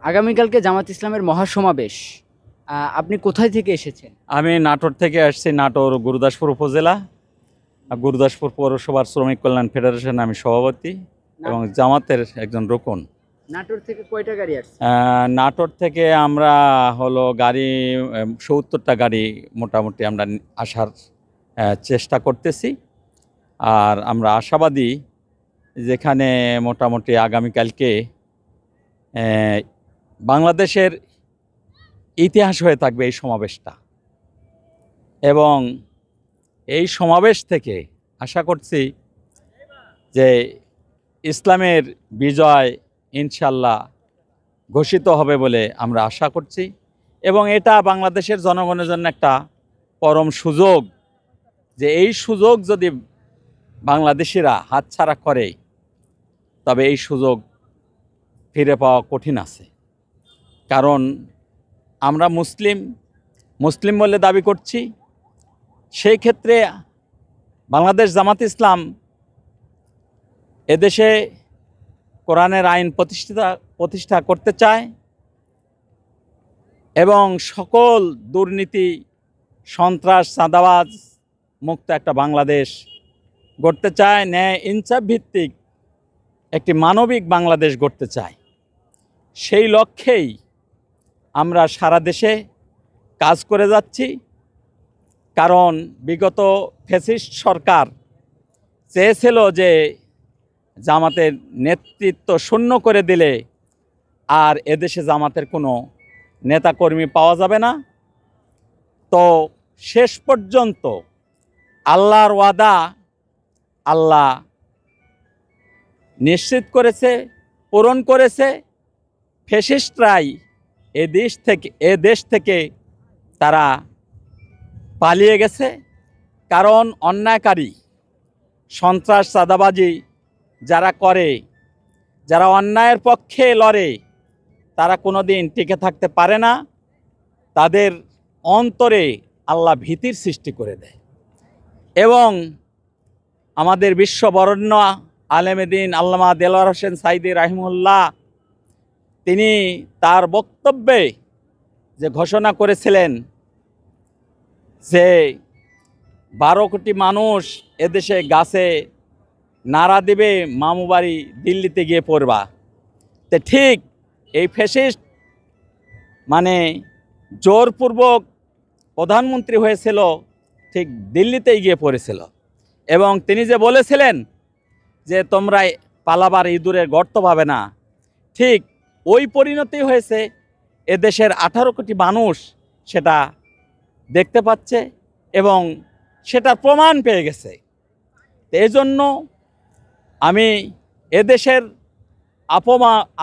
আগামীকালকে জামাত ইসলামের মহাসমাবেশ, আপনি কোথায় থেকে এসেছেন? আমি নাটোর থেকে আসছি। নাটোর গুরুদাসপুর উপজেলা, গুরুদাসপুর পৌরসভার শ্রমিক কল্যাণ ফেডারেশন আমি সভাপতি এবং জামাতের একজন রোকন। নাটোর থেকে কয়টা গাড়ি আসছে? নাটোর থেকে আমরা হলো গাড়ি ৭০টা গাড়ি মোটামুটি আমরা আসার চেষ্টা করতেছি। আর আমরা আশাবাদী যেখানে মোটামুটি আগামীকালকে বাংলাদেশের ইতিহাস হয়ে থাকবে এই সমাবেশটা, এবং এই সমাবেশ থেকে আশা করছি যে ইসলামের বিজয় ইনশাল্লাহ ঘোষিত হবে বলে আমরা আশা করছি। এবং এটা বাংলাদেশের জনগণের জন্য একটা পরম সুযোগ, যে এই সুযোগ যদি বাংলাদেশিরা হাতছাড়া করে তবে এই সুযোগ ফিরে পাওয়া কঠিন আছে। কারণ আমরা মুসলিম বলে দাবি করছি। সেই ক্ষেত্রে বাংলাদেশ জামাত ইসলাম এদেশে কোরআনের আইন প্রতিষ্ঠা করতে চায় এবং সকল দুর্নীতি, সন্ত্রাস, চাঁদাবাজ মুক্ত একটা বাংলাদেশ গড়তে চায়। ন্যায় ইনসাফ ভিত্তিক একটি মানবিক বাংলাদেশ গড়তে চায়। সেই লক্ষ্যেই আমরা সারা দেশে কাজ করে যাচ্ছি। কারণ বিগত ফ্যাসিস্ট সরকার চেয়েছিল যে জামাতের নেতৃত্ব শূন্য করে দিলে আর এদেশে জামাতের কোনো নেতাকর্মী পাওয়া যাবে না। তো শেষ পর্যন্ত আল্লাহর ওয়াদা আল্লাহ নিশ্চিত করেছে, পূরণ করেছে। ফ্যাসিস্টরাই এ দেশ থেকে তারা পালিয়ে গেছে। কারণ অন্যায়কারী, সন্ত্রাস, চাঁদাবাজি যারা করে, যারা অন্যায়ের পক্ষে লড়ে, তারা কোনো দিন টিকে থাকতে পারে না। তাদের অন্তরে আল্লাহ ভীতির সৃষ্টি করে দেয়। এবং আমাদের বিশ্ববরেণ্য আলেমে দ্বীন আল্লামা দেলোয়ার হোসেন সাঈদী রাহিমাহুল্লাহ তিনি তার বক্তব্যে যে ঘোষণা করেছিলেন যে 12 কোটি মানুষ এদেশে গাছে নাড়া দিবে, মামু বাড়ি দিল্লিতে গিয়ে পড়বা। তো ঠিক এই ফ্যাসিস্ট মানে জোরপূর্বক প্রধানমন্ত্রী হয়েছিল, ঠিক দিল্লিতেই গিয়ে পড়েছিল। এবং তিনি যে বলেছিলেন যে তোমরা পালাবার ইঁদুরের গর্ত পাবে না, ঠিক ওই পরিণতি হয়েছে। এদেশের 18 কোটি মানুষ সেটা দেখতে পাচ্ছে এবং সেটার প্রমাণ পেয়ে গেছে। এই জন্য আমি এদেশের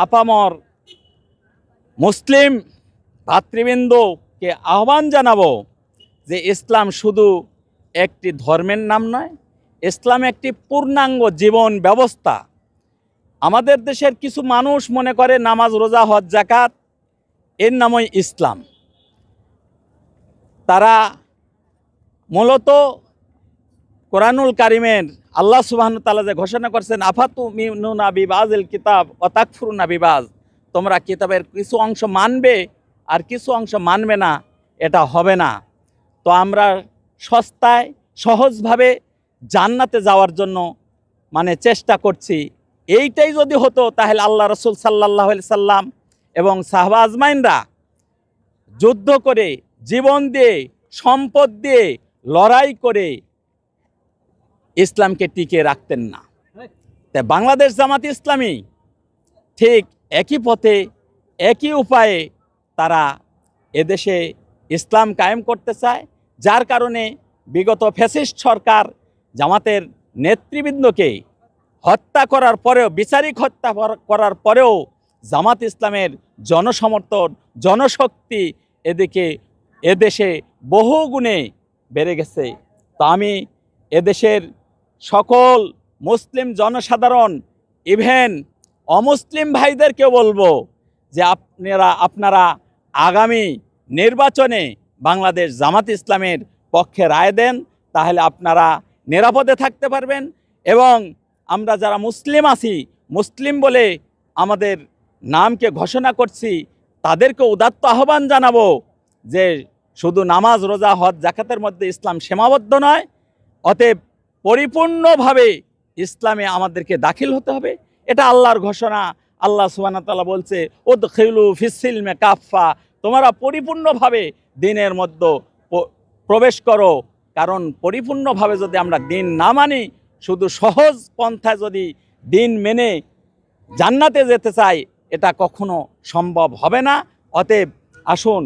আপামর মুসলিম ভাতৃবৃন্দকে আহ্বান জানাবো যে ইসলাম শুধু একটি ধর্মের নাম নয়, ইসলাম একটি পূর্ণাঙ্গ জীবন ব্যবস্থা। আমাদের দেশের কিছু মানুষ মনে করে নামাজ, রোজা, হজ, যাকাত এর নামই ইসলাম। তারা মূলত কোরআনুল কারিমের আল্লাহ সুবহানাহু ওয়া তাআলা যে ঘোষণা করছেন আফাতুমিনুনা বিবাযিল কিতাব ওয়া তাকফুরুনা বিবায, তোমরা কিতাবের কিছু অংশ মানবে আর কিছু অংশ মানবে না, এটা হবে না। তো আমরা সস্তায় সহজভাবে জান্নাতে যাওয়ার জন্য চেষ্টা করছি। এইটাই যদি হতো তাহলে আল্লাহ রাসূল সাল্লাল্লাহু আলাইহি সাল্লাম এবং সাহাবা আজমাইনরা যুদ্ধ করে, জীবন দিয়ে, সম্পদ দিয়ে লড়াই করে ইসলামকে টিকিয়ে রাখতেন না। তাই বাংলাদেশ জামাত ইসলামী ঠিক একই পথে, একই উপায়ে তারা এদেশে ইসলাম কায়েম করতে চায়। যার কারণে বিগত ফ্যাসিস্ট সরকার জামাতের নেতৃবৃন্দকে হত্যা করার পরেও, বিচারিক হত্যা করার পরেও জামাত ইসলামের জনসমর্থন, জনশক্তি এদেশে বহু গুণে বেড়ে গেছে। তো আমি এদেশের সকল মুসলিম জনসাধারণ, ইভেন অমুসলিম ভাইদেরকেও বলবো যে আপনারা আগামী নির্বাচনে বাংলাদেশ জামাত ইসলামের পক্ষে রায় দেন, তাহলে আপনারা নিরাপদে থাকতে পারবেন। এবং আমরা যারা মুসলিম আছি, মুসলিম বলে আমাদের নামকে ঘোষণা করছি তাদেরকে উদাত্ত আহ্বান জানাবো যে শুধু নামাজ রোজা হজ জাকাতের মধ্যে ইসলাম সীমাবদ্ধ নয়, অতএব পরিপূর্ণভাবে ইসলামে আমাদেরকে দাখিল হতে হবে। এটা আল্লাহর ঘোষণা। আল্লাহ সুবহানাহু ওয়া তাআলা বলছে উদখিলু ফিস-সিলমি কাফা, তোমরা পরিপূর্ণভাবে দিনের মধ্যে প্রবেশ করো। কারণ পরিপূর্ণভাবে যদি আমরা দিন না মানি, শুধু সহজ পন্থায় যদি দিন মেনে জান্নাতে যেতে চাই, এটা কখনো সম্ভব হবে না। অতএব আসুন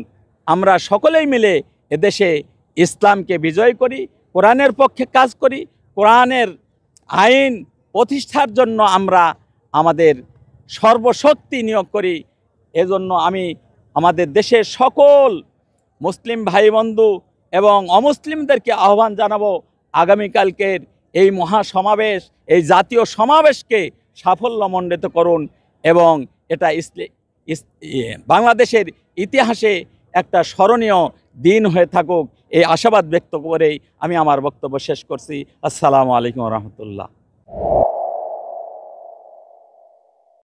আমরা সকলেই মিলে এদেশে ইসলামকে বিজয় করি, কোরআনের পক্ষে কাজ করি, কোরআনের আইন প্রতিষ্ঠার জন্য আমরা আমাদের সর্বশক্তি নিয়োগ করি। এজন্য আমি আমাদের দেশের সকল মুসলিম ভাই বন্ধু এবং অমুসলিমদেরকে আহ্বান জানাবো, আগামীকালকের এই মহাসমাবেশ, এই জাতীয় সমাবেশকে সাফল্যমণ্ডিত করুন এবং এটা বাংলাদেশের ইতিহাসে একটা স্মরণীয় দিন হয়ে থাকুক, এই আশাবাদ ব্যক্ত করেই আমি আমার বক্তব্য শেষ করছি। আসসালামু আলাইকুম রহমতুল্লাহ।